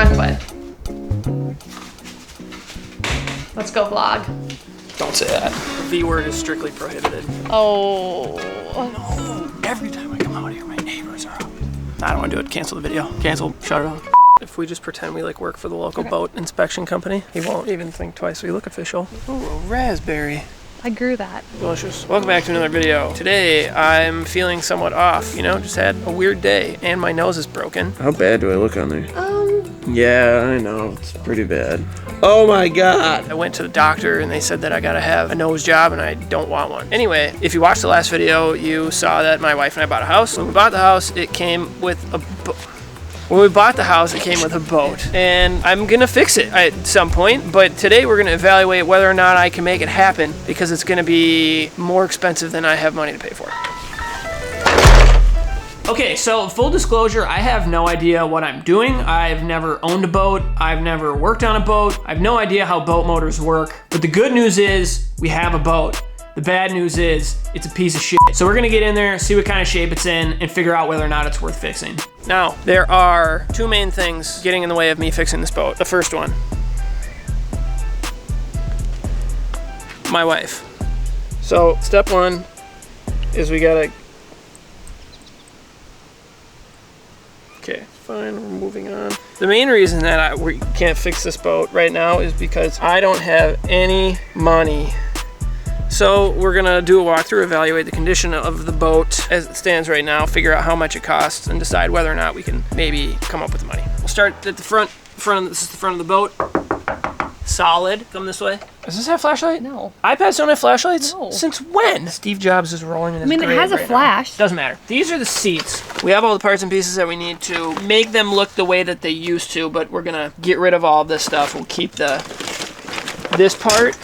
run with. Let's go vlog. Don't say that. The V word is strictly prohibited. Oh. No. Every time I come out here, my neighbors are up. I don't want to do it. Cancel the video. Cancel. Shut it off. If we just pretend we like work for the local boat inspection company, he won't even think twice. We look official. Ooh, a raspberry. I grew that. Delicious. Welcome back to another video. Today, I'm feeling somewhat off. You know, just had a weird day and my nose is broken. How bad do I look on there? Yeah, I know. It's pretty bad. Oh my God. I went to the doctor and they said that I gotta have a nose job and I don't want one. Anyway, if you watched the last video, you saw that my wife and I bought a house. When we bought the house, it came with a boat. When we bought the house, it came with a boat, and I'm gonna fix it at some point, but today we're gonna evaluate whether or not I can make it happen because it's gonna be more expensive than I have money to pay for. Okay, so full disclosure, I have no idea what I'm doing. I've never owned a boat. I've never worked on a boat. I have no idea how boat motors work, but the good news is we have a boat. The bad news is it's a piece of shit. So we're gonna get in there, see what kind of shape it's in, and figure out whether or not it's worth fixing. Now, there are two main things getting in the way of me fixing this boat. The first one, my wife. So step one is we gotta, okay, fine, we're moving on. The main reason that we can't fix this boat right now is because I don't have any money. So we're gonna do a walkthrough, evaluate the condition of the boat as it stands right now, figure out how much it costs, and decide whether or not we can maybe come up with the money. We'll start at the front. This is the front of the boat. Solid. Come this way. Does this have a flashlight? No. iPads don't have flashlights? No. Since when? Steve Jobs is rolling in his grave it has a right flash. now. Doesn't matter. These are the seats. We have all the parts and pieces that we need to make them look the way that they used to, but we're gonna get rid of all this stuff. We'll keep this part,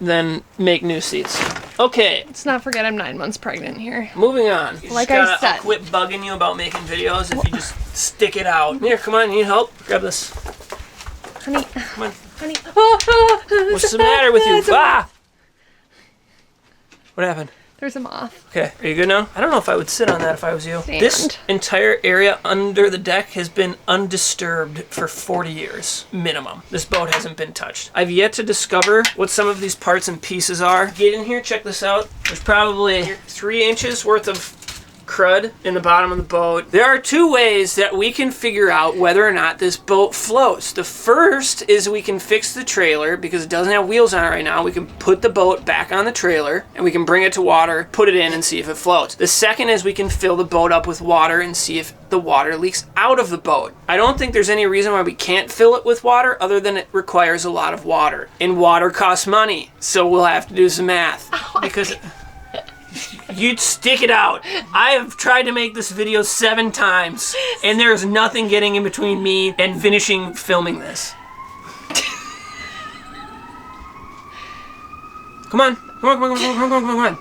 then make new seats. Okay. Let's not forget I'm 9 months pregnant here. Moving on. You Like just I said. I'll quit bugging you about making videos if you just stick it out. Here, come on, you need help? Grab this. Honey. Come on. Honey. What's the matter with you? Ah! What happened? There's a moth. Okay, are you good now? I don't know if I would sit on that if I was you. Stand. This entire area under the deck has been undisturbed for 40 years, minimum. This boat hasn't been touched. I've yet to discover what some of these parts and pieces are. Get in here, check this out. There's probably 3 inches worth of crud in the bottom of the boat. There are 2 ways that we can figure out whether or not this boat floats. The first is we can fix the trailer because it doesn't have wheels on it right now. We can put the boat back on the trailer and we can bring it to water, put it in and see if it floats. The second is we can fill the boat up with water and see if the water leaks out of the boat. I don't think there's any reason why we can't fill it with water other than it requires a lot of water. And water costs money, so we'll have to do some math. Because you'd stick it out. I have tried to make this video 7 times, and there's nothing getting in between me and finishing filming this. Come on. Come on.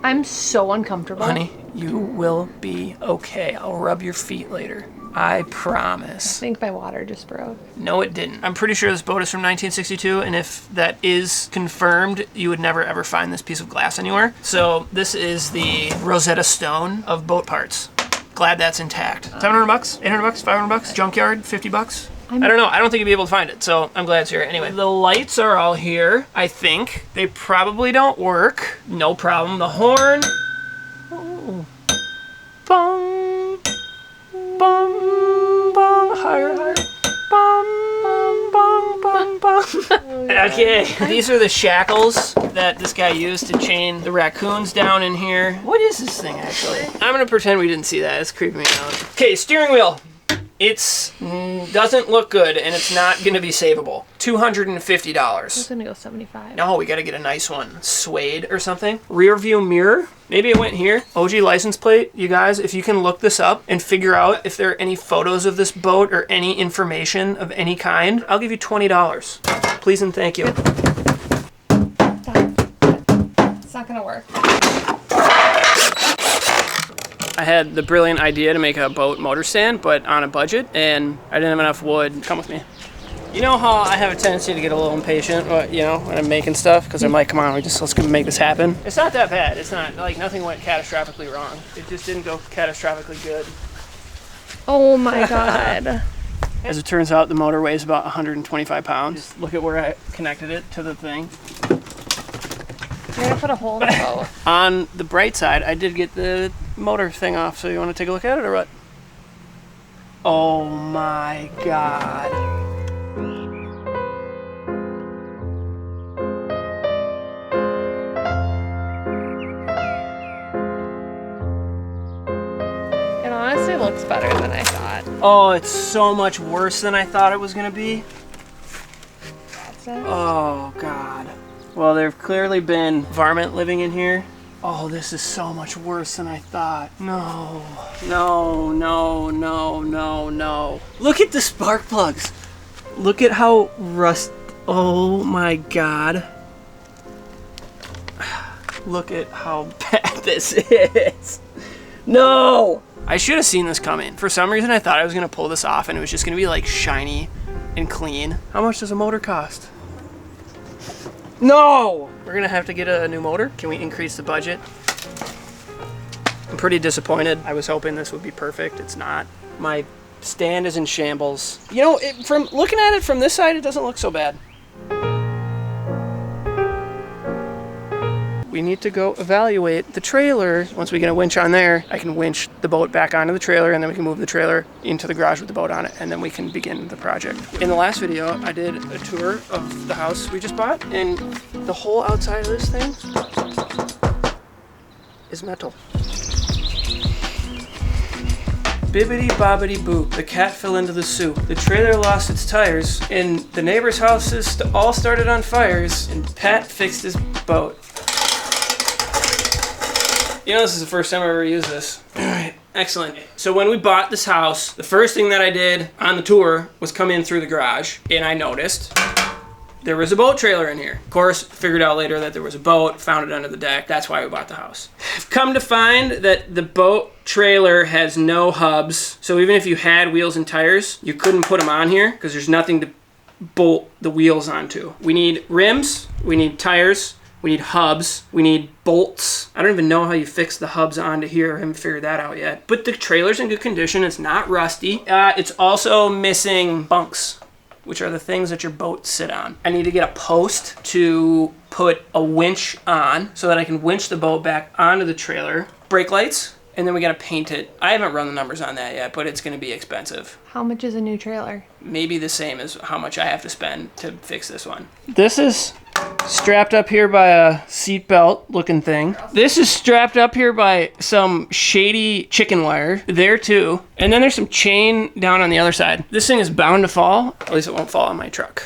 I'm so uncomfortable. Honey, you will be okay. I'll rub your feet later. I promise. I think my water just broke. No, it didn't. I'm pretty sure this boat is from 1962, and if that is confirmed, you would never ever find this piece of glass anywhere. So this is the Rosetta Stone of boat parts. Glad that's intact. $700 bucks, $800 bucks, $500 bucks, junkyard, 50 bucks. I don't know. I don't think you'd be able to find it, so I'm glad it's here. Anyway, the lights are all here, I think. They probably don't work. No problem. The horn. Ooh. Bong. Bong, bong, higher, higher. Bong, bong, bong, bong. Okay, these are the shackles that this guy used to chain the raccoons down in here. What is this thing, actually? I'm gonna pretend we didn't see that. It's creeping me out. Okay, steering wheel. It's doesn't look good, and it's not gonna be savable. $250. I was gonna go 75. No, we gotta get a nice one. Suede or something. Rear view mirror. Maybe it went here. OG license plate. You guys, if you can look this up and figure out if there are any photos of this boat or any information of any kind, I'll give you $20. Please and thank you. It's not gonna work. I had the brilliant idea to make a boat motor stand, but on a budget, and I didn't have enough wood. Come with me. You know how I have a tendency to get a little impatient, you know, when I'm making stuff, because I'm like, come on, let's go make this happen. It's not that bad. It's not, like, nothing went catastrophically wrong. It just didn't go catastrophically good. Oh my God. As it turns out, the motor weighs about 125 pounds. Just look at where I connected it to the thing. You're gonna put a hole in the boat. On the bright side, I did get the motor thing off, so you want to take a look at it or what? Oh my God. It honestly looks better than I thought. Oh, it's so much worse than I thought it was gonna be. That's it. Oh God. Well, there've clearly been varmint living in here. Oh, this is so much worse than I thought. No, no, no, no, no, no. Look at the spark plugs. Look at how oh my God. Look at how bad this is. No! I should have seen this coming. For some reason, I thought I was gonna pull this off and it was just gonna be like shiny and clean. How much does a motor cost? No! We're gonna have to get a new motor. Can we increase the budget? I'm pretty disappointed. I was hoping this would be perfect. It's not. My stand is in shambles. You know, from looking at it from this side, it doesn't look so bad. We need to go evaluate the trailer. Once we get a winch on there, I can winch the boat back onto the trailer, and then we can move the trailer into the garage with the boat on it, and then we can begin the project. In the last video, I did a tour of the house we just bought, and the whole outside of this thing is metal. Bibbidi bobbidi boop, the cat fell into the soup. The trailer lost its tires, and the neighbor's houses all started on fires, and Pat fixed his boat. You know, this is the first time I've ever used this. All right, excellent. So when we bought this house, the first thing that I did on the tour was come in through the garage, and I noticed there was a boat trailer in here. Of course, figured out later that there was a boat, found it under the deck. That's why we bought the house. I've come to find that the boat trailer has no hubs. So even if you had wheels and tires, you couldn't put them on here because there's nothing to bolt the wheels onto. We need rims, we need tires, we need hubs, we need bolts. I don't even know how you fix the hubs onto here. I haven't figured that out yet. But the trailer's in good condition. It's not rusty. It's also missing bunks, which are the things that your boats sit on. I need to get a post to put a winch on so that I can winch the boat back onto the trailer. Brake lights, and then we gotta paint it. I haven't run the numbers on that yet, but it's gonna be expensive. How much is a new trailer? Maybe the same as how much I have to spend to fix this one. This is strapped up here by a seat belt looking thing. This is strapped up here by some shady chicken wire there too. And then there's some chain down on the other side. This thing is bound to fall. At least it won't fall on my truck.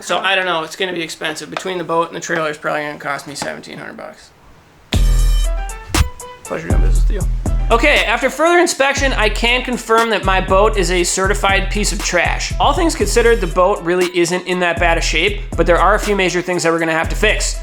So I don't know, it's gonna be expensive. Between the boat and the trailer, it's probably gonna cost me $1,700. Pleasure doing business with you. Okay, after further inspection, I can confirm that my boat is a certified piece of trash. All things considered, the boat really isn't in that bad a shape, but there are a few major things that we're gonna have to fix.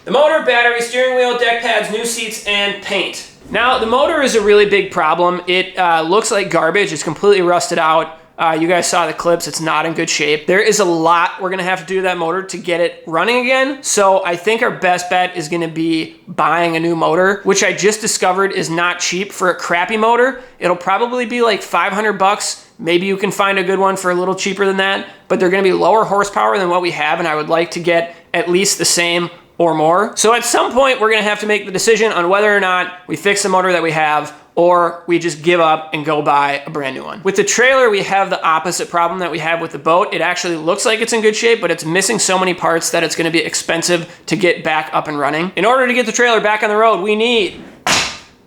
The motor, battery, steering wheel, deck pads, new seats, and paint. Now, the motor is a really big problem. It looks like garbage. It's completely rusted out. You guys saw the clips, it's not in good shape. There is a lot we're gonna have to do to that motor to get it running again. So I think our best bet is gonna be buying a new motor, which I just discovered is not cheap for a crappy motor. It'll probably be like 500 bucks. Maybe you can find a good one for a little cheaper than that, but they're gonna be lower horsepower than what we have, and I would like to get at least the same or more. So at some point, we're gonna have to make the decision on whether or not we fix the motor that we have or we just give up and go buy a brand new one. With the trailer, we have the opposite problem that we have with the boat. It actually looks like it's in good shape, but it's missing so many parts that it's gonna be expensive to get back up and running. In order to get the trailer back on the road, we need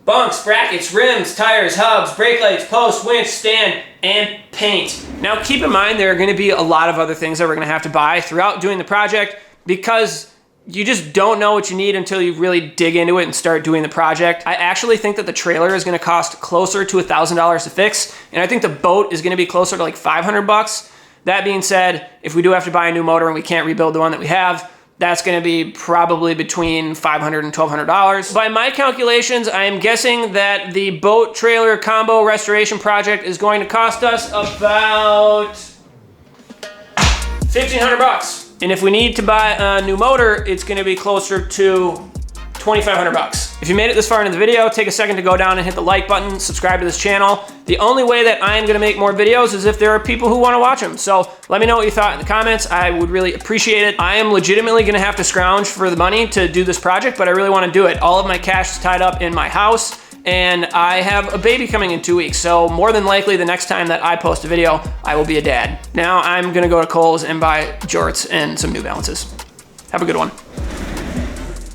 bunks, brackets, rims, tires, hubs, brake lights, post, winch, stand, and paint. Now keep in mind, there are gonna be a lot of other things that we're gonna have to buy throughout doing the project because you just don't know what you need until you really dig into it and start doing the project. I actually think that the trailer is gonna cost closer to $1,000 to fix, and I think the boat is gonna be closer to like 500 bucks. That being said, if we do have to buy a new motor and we can't rebuild the one that we have, that's gonna be probably between $500 and $1,200. By my calculations, I am guessing that the boat trailer combo restoration project is going to cost us about 1,500 bucks. And if we need to buy a new motor, it's gonna be closer to 2,500 bucks. If you made it this far into the video, take a second to go down and hit the like button, subscribe to this channel. The only way that I am gonna make more videos is if there are people who wanna watch them. So let me know what you thought in the comments. I would really appreciate it. I am legitimately gonna have to scrounge for the money to do this project, but I really wanna do it. All of my cash is tied up in my house, and I have a baby coming in 2 weeks, so more than likely the next time that I post a video, I will be a dad. Now I'm gonna go to Kohl's and buy jorts and some New Balances. Have a good one.